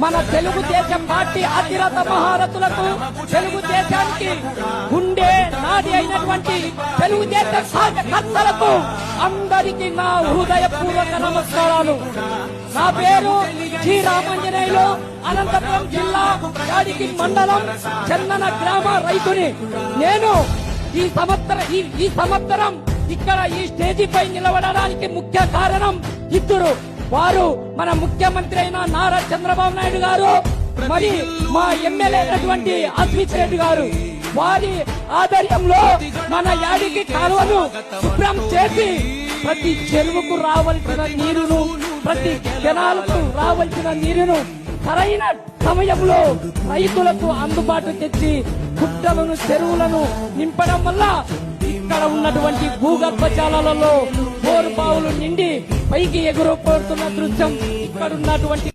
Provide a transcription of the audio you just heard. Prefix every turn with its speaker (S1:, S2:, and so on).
S1: మన తెలుగుదేశం పార్టీ అతిరథ మహారథులకు, తెలుగుదేశానికి గుండె నాడి అయినటువంటి తెలుగుదేశం కార్యకర్తలకు అందరికీ నా హృదయపూర్వక నమస్కారాలు. నా పేరు జి రామాంజనేయులు, అనంతపురం జిల్లా యాడికి మండలం చెన్నన గ్రామ రైతుని. నేను ఈ సంవత్సరం ఇక్కడ ఈ స్టేజీపై నిలబడడానికి ముఖ్య కారణం ఇద్దరు. వారు మన ముఖ్యమంత్రి అయిన నారా చంద్రబాబు నాయుడు గారు, మరి మా ఎమ్మెల్యే అయినటువంటి అశ్విత్ రెడ్డి గారు. వారి ఆధ్వర్యంలో మన యాడికి కాలువను శుభ్రం చేసి ప్రతి చెరువుకు రావాల్సిన నీరును, ప్రతి జనాలకు రావాల్సిన నీరును సరైన సమయంలో రైతులకు అందుబాటు తెచ్చి గుట్టలను, చెరువులను నింపడం వల్ల ఇక్కడ ఉన్నటువంటి భూగర్భ జలాలలో బోరు బావులు నిండి పైకి ఎగురుపోతున్న దృశ్యం ఇక్కడ ఉన్నటువంటి